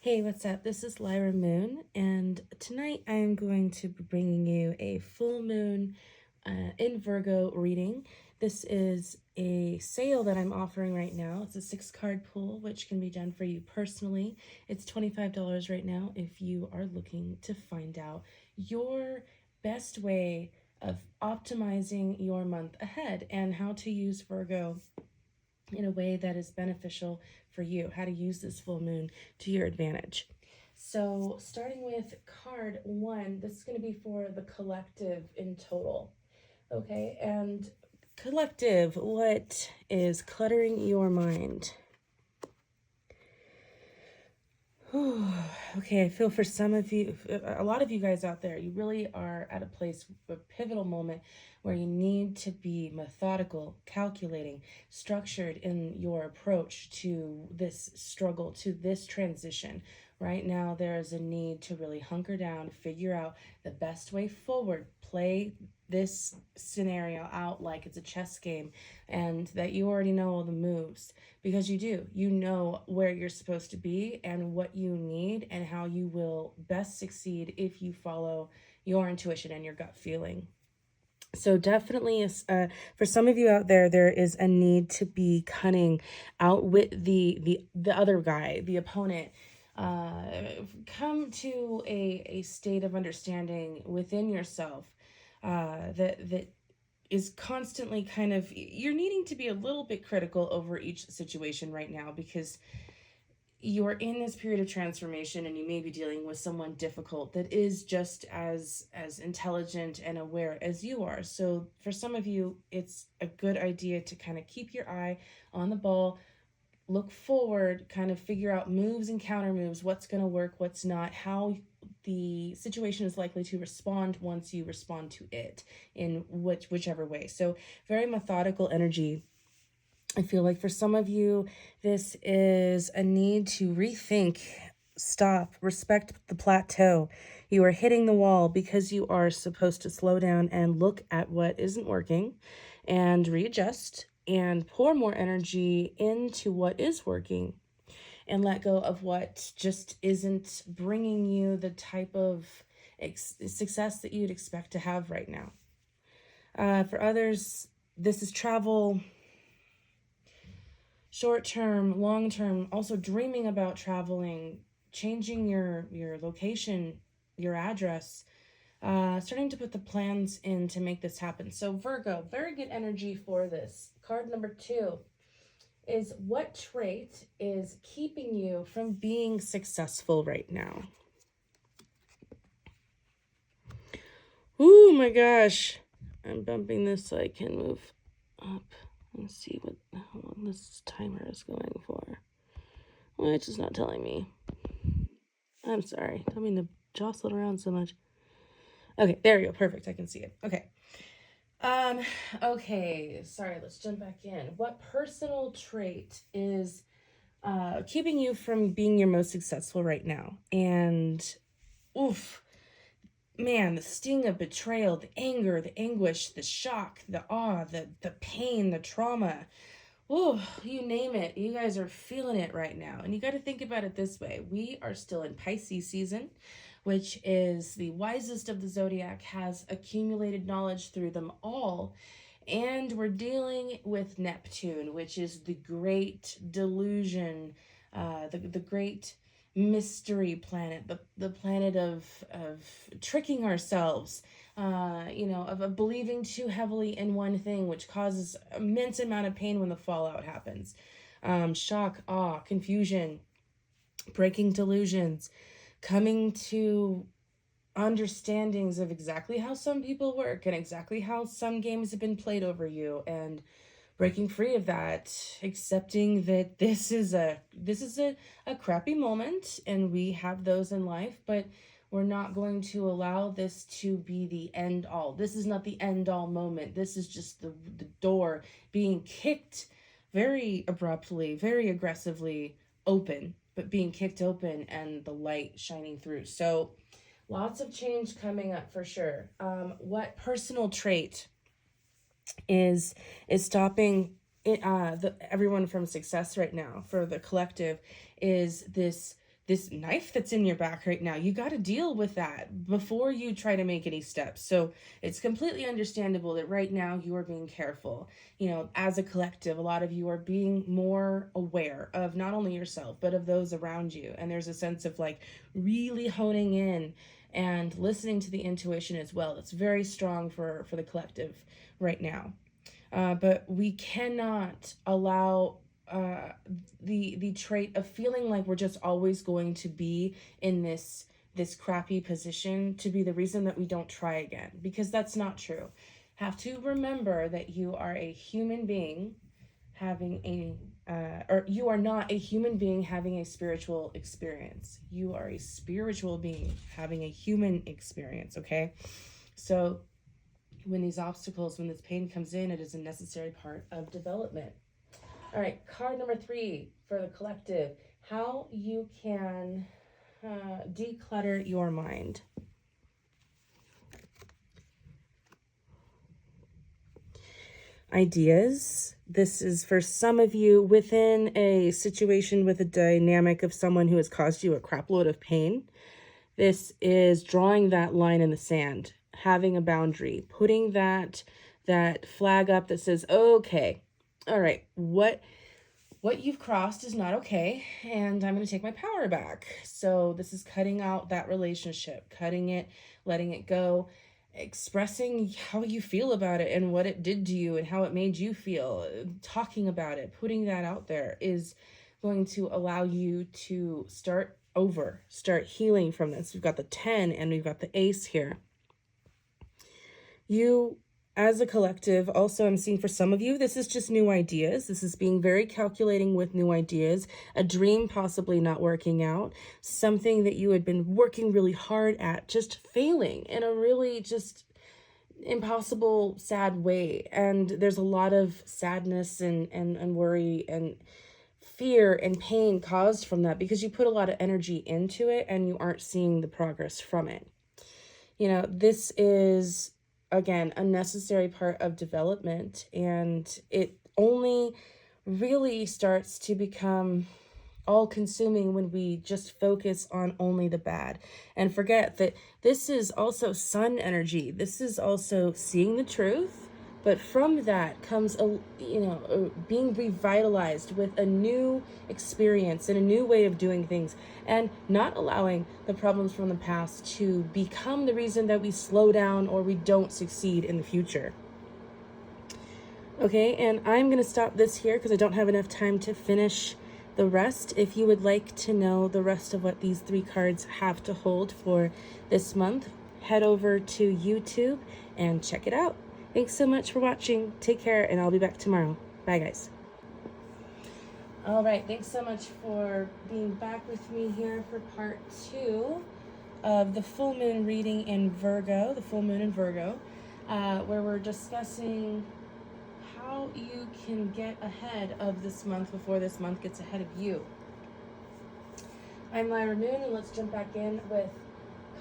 Hey, what's up? This is Lyra Moon, and tonight I am going to be bringing you a full moon in Virgo reading. This is a sale that I'm offering right now. It's a 6-card pull, which can be done for you personally. It's $25 right now if you are looking to find out your best way of optimizing your month ahead and how to use Virgo in a way that is beneficial for you, how to use this full moon to your advantage. So, starting with card 1, this is going to be for the collective in total. Okay, and collective, what is cluttering your mind? Okay, I feel for some of you, a lot of you guys out there, you really are at a place, a pivotal moment where you need to be methodical, calculating, structured in your approach to this struggle, to this transition. Right now, there is a need to really hunker down, figure out the best way forward, play this scenario out like it's a chess game, and that you already know all the moves, because you know where you're supposed to be and what you need and how you will best succeed if you follow your intuition and your gut feeling. So definitely for some of you out there, there is a need to be cunning, outwit the other guy, the opponent. Come to a state of understanding within yourself that is constantly kind of, you're needing to be a little bit critical over each situation right now, because you're in this period of transformation and you may be dealing with someone difficult that is just as intelligent and aware as you are. So for some of you, it's a good idea to kind of keep your eye on the ball, look forward, kind of figure out moves and counter moves, what's going to work, what's not, how the situation is likely to respond once you respond to it in whichever way. So very methodical energy. I feel like for some of you, this is a need to rethink, stop, respect the plateau. You are hitting the wall because you are supposed to slow down and look at what isn't working and readjust and pour more energy into what is working and let go of what just isn't bringing you the type of success that you'd expect to have right now. For others, this is travel, short term, long term, also dreaming about traveling, changing your location, your address, starting to put the plans in to make this happen. So Virgo, very good energy for this. Card number 2 is, what trait is keeping you from being successful right now? Oh my gosh. I'm bumping this so I can move up and see how long this timer is going for. Which is not telling me. I'm sorry. Don't mean to jostle it around so much. Okay, there we go. Perfect. I can see it. Okay. Um, okay. Sorry, let's jump back in. What personal trait is keeping you from being your most successful right now? And oof, man, the sting of betrayal, the anger, the anguish, the shock, the awe, the pain, the trauma. Oh, you name it. You guys are feeling it right now. And you got to think about it this way. We are still in Pisces season, which is the wisest of the zodiac, has accumulated knowledge through them all. And we're dealing with Neptune, which is the great delusion, the great mystery planet, the planet of tricking ourselves, of believing too heavily in one thing, which causes immense amount of pain when the fallout happens. Shock, awe, confusion, breaking delusions, coming to understandings of exactly how some people work and exactly how some games have been played over you, and breaking free of that, accepting that this is a crappy moment, and we have those in life, but we're not going to allow this to be the end all. This is not the end all moment. This is just the door being kicked very abruptly, very aggressively open, but being kicked open and the light shining through. So lots of change coming up for sure. What personal trait is stopping everyone from success right now for the collective is this knife that's in your back right now. You got to deal with that before you try to make any steps. So it's completely understandable that right now you are being careful. You know, as a collective, a lot of you are being more aware of not only yourself, but of those around you. And there's a sense of like really honing in and listening to the intuition as well. It's very strong for the collective right now. But we cannot allow the trait of feeling like we're just always going to be in this crappy position to be the reason that we don't try again, because that's not true. Have to remember that you are a human being having or you are not a human being having a spiritual experience. You are a spiritual being having a human experience, okay? So when these obstacles, when this pain comes in, it is a necessary part of development. All right, card number 3 for the collective, how you can declutter your mind. Ideas. This is for some of you within a situation with a dynamic of someone who has caused you a crap load of pain. This is drawing that line in the sand, having a boundary, putting that flag up that says, okay, all right, what you've crossed is not okay, and I'm going to take my power back. So this is cutting out that relationship, cutting it, letting it go, expressing how you feel about it and what it did to you and how it made you feel. Talking about it, putting that out there is going to allow you to start over, start healing from this. We've got the 10 and we've got the ace here. You, as a collective, also I'm seeing for some of you, this is just new ideas. This is being very calculating with new ideas, a dream possibly not working out, something that you had been working really hard at, just failing in a really just impossible, sad way. And there's a lot of sadness and worry and fear and pain caused from that because you put a lot of energy into it and you aren't seeing the progress from it. You know, this is, again, a necessary part of development, and it only really starts to become all-consuming when we just focus on only the bad and forget that this is also sun energy. This is also seeing the truth, but from that comes being revitalized with a new experience and a new way of doing things, and not allowing the problems from the past to become the reason that we slow down or we don't succeed in the future. Okay, and I'm going to stop this here because I don't have enough time to finish the rest. If you would like to know the rest of what these 3 cards have to hold for this month, head over to YouTube and check it out. Thanks so much for watching. Take care, and I'll be back tomorrow. Bye, guys. All right, thanks so much for being back with me here for part 2 of the full moon reading in Virgo, the full moon in Virgo, where we're discussing how you can get ahead of this month before this month gets ahead of you. I'm Lyra Moon, and let's jump back in with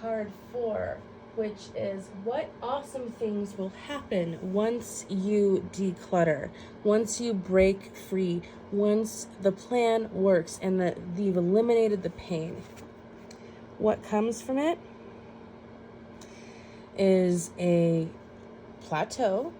card 4, which is what awesome things will happen once you declutter, once you break free, once the plan works and that you've eliminated the pain. What comes from it is a plateau.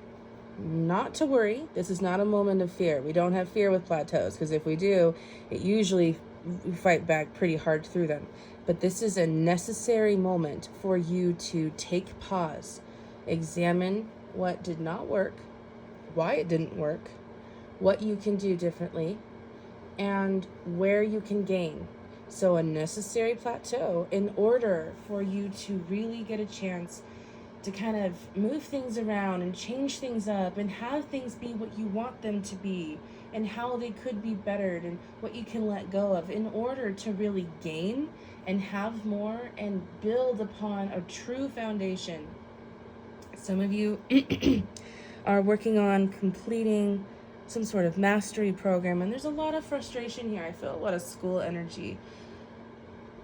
Not to worry, this is not a moment of fear. We don't have fear with plateaus, because if we do, it usually we fight back pretty hard through them. But this is a necessary moment for you to take pause, examine what did not work, why it didn't work, what you can do differently, and where you can gain. So a necessary plateau in order for you to really get a chance to kind of move things around and change things up and have things be what you want them to be and how they could be bettered and what you can let go of in order to really gain and have more and build upon a true foundation. Some of you are working on completing some sort of mastery program, and there's a lot of frustration here. I feel a lot of school energy.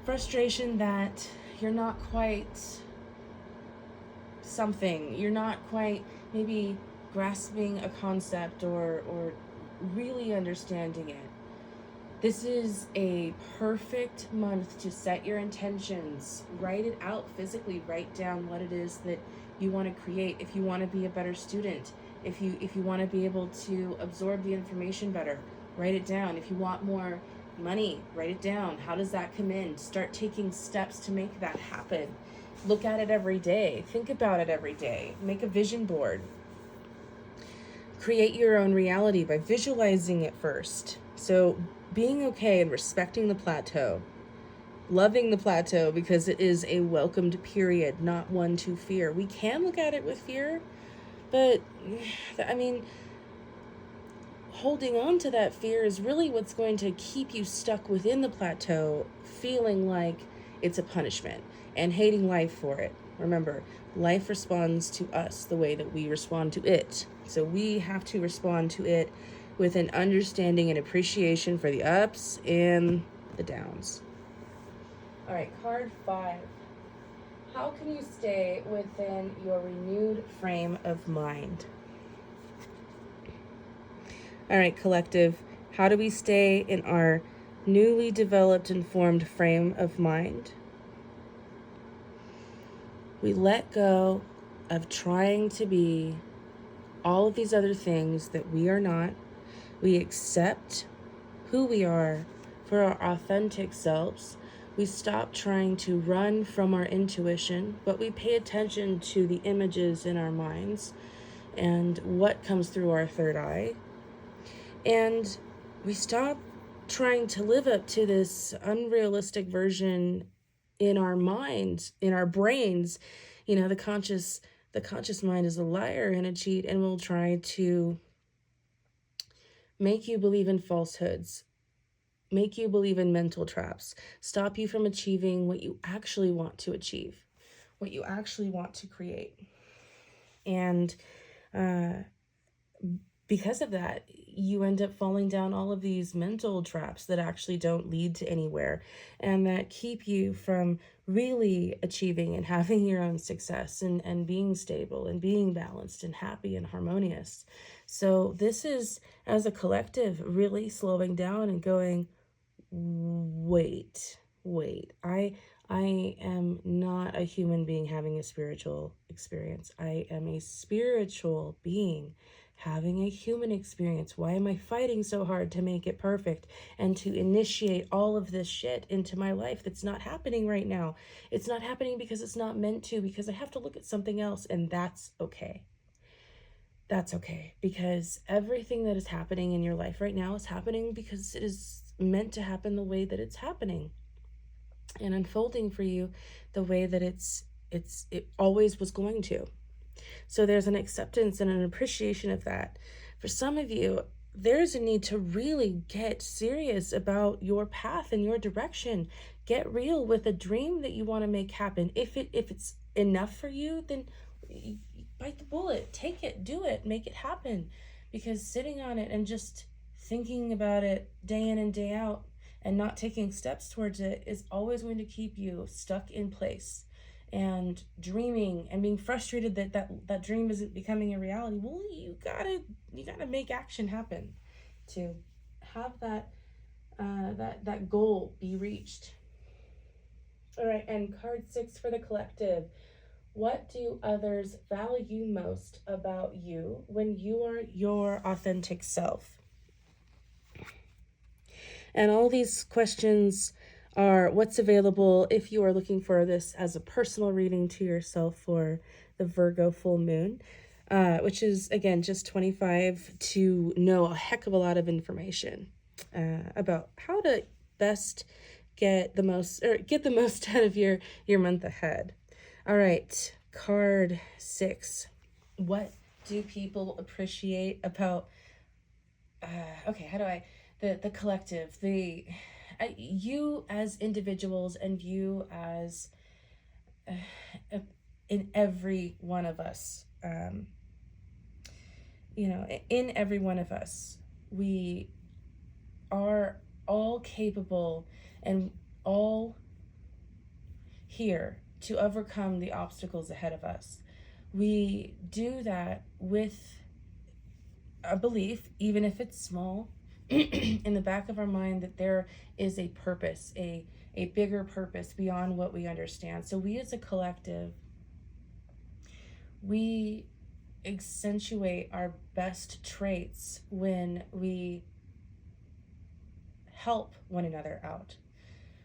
Frustration that you're not quite something. You're not quite maybe grasping a concept or really understanding it. This is a perfect month to set your intentions. Write it out physically. Write down what it is that you want to create. If you want to be a better student, if you want to be able to absorb the information better, write it down. If you want more money, write it down. How does that come in? Start taking steps to make that happen. Look at it every day. Think about it every day. Make a vision board. Create your own reality by visualizing it first. So being okay and respecting the plateau, loving the plateau because it is a welcomed period, not one to fear. We can look at it with fear, but I mean, holding on to that fear is really what's going to keep you stuck within the plateau, feeling like it's a punishment and hating life for it. Remember, life responds to us the way that we respond to it. So we have to respond to it with an understanding and appreciation for the ups and the downs. All right, card 5. How can you stay within your renewed frame of mind? All right, collective, how do we stay in our newly developed and formed frame of mind? We let go of trying to be all of these other things that we are not. We accept who we are for our authentic selves. We stop trying to run from our intuition, but we pay attention to the images in our minds and what comes through our third eye. And we stop trying to live up to this unrealistic version in our minds, in our brains. You know, the conscious mind is a liar and a cheat and will try to make you believe in falsehoods, make you believe in mental traps, stop you from achieving what you actually want to achieve, what you actually want to create. And because of that, you end up falling down all of these mental traps that actually don't lead to anywhere and that keep you from really achieving and having your own success and being stable and being balanced and happy and harmonious. So this is, as a collective, really slowing down and going, wait, I am not a human being having a spiritual experience. I am a spiritual being having a human experience. Why am I fighting so hard to make it perfect and to initiate all of this shit into my life that's not happening right now? It's not happening because it's not meant to, because I have to look at something else, and that's okay. That's okay, because everything that is happening in your life right now is happening because it is meant to happen the way that it's happening and unfolding for you the way that it always was going to. So there's an acceptance and an appreciation of that. For some of you, there's a need to really get serious about your path and your direction. Get real with a dream that you want to make happen. If it's enough for you, then bite the bullet, take it, do it, make it happen. Because sitting on it and just thinking about it day in and day out and not taking steps towards it is always going to keep you stuck in place and dreaming and being frustrated that dream isn't becoming a reality. Well, you gotta make action happen to have that goal be reached. All right, and card 6 for the collective. What do others value most about you when you are your authentic self? And all these questions are what's available if you are looking for this as a personal reading to yourself for the Virgo full moon, which is, again, just 25 to know a heck of a lot of information about how to best get the most out of your month ahead. All right, card 6. What do people appreciate about, the collective, you as individuals and you as in every one of us, in every one of us, we are all capable and all here to overcome the obstacles ahead of us. We do that with a belief, even if it's small, in the back of our mind that there is a purpose, a bigger purpose beyond what we understand. So we as a collective, we accentuate our best traits when we help one another out,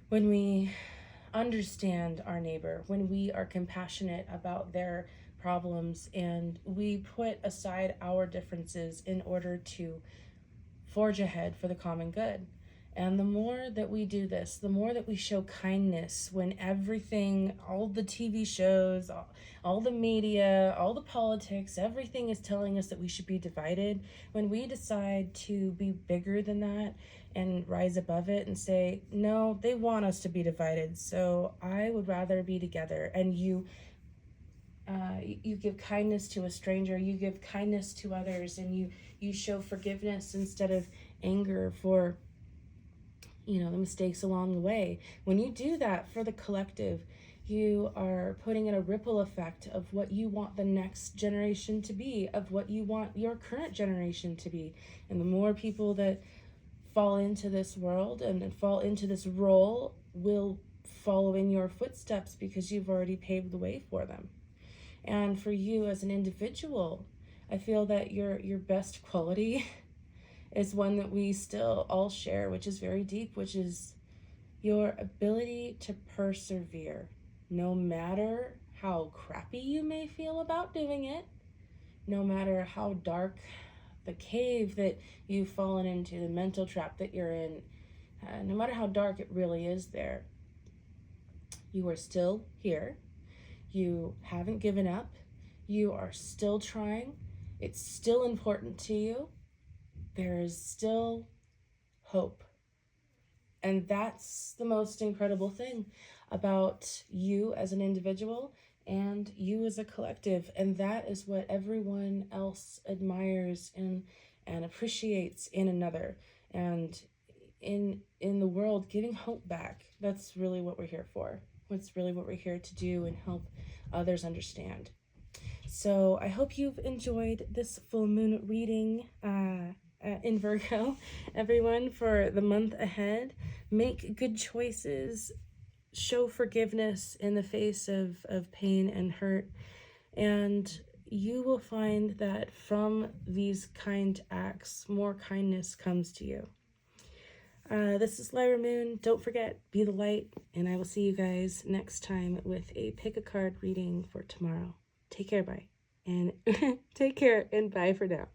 when we understand our neighbor, when we are compassionate about their problems, and we put aside our differences in order to forge ahead for the common good. And the more that we do this, the more that we show kindness when everything, all the TV shows, all the media, all the politics, everything is telling us that we should be divided. When we decide to be bigger than that and rise above it and say, no, they want us to be divided, so I would rather be together. And you give kindness to a stranger, you give kindness to others, and you show forgiveness instead of anger for the mistakes along the way. When you do that for the collective, you are putting in a ripple effect of what you want the next generation to be, of what you want your current generation to be. And the more people that fall into this world and fall into this role will follow in your footsteps because you've already paved the way for them. And for you as an individual, I feel that your best quality is one that we still all share, which is very deep, which is your ability to persevere. No matter how crappy you may feel about doing it, no matter how dark the cave that you've fallen into, the mental trap that you're in, no matter how dark it really is there, you are still here. You haven't given up. You are still trying. It's still important to you. There is still hope. And that's the most incredible thing about you as an individual and you as a collective. And that is what everyone else admires and appreciates in another. And in the world, giving hope back. That's really what we're here for. That's really what we're here to do and help others understand. So I hope you've enjoyed this full moon reading in Virgo, everyone, for the month ahead. Make good choices. Show forgiveness in the face of pain and hurt. And you will find that from these kind acts, more kindness comes to you. This is Lyra Moon. Don't forget, be the light, and I will see you guys next time with a pick a card reading for tomorrow. Take care, bye. And take care and bye for now.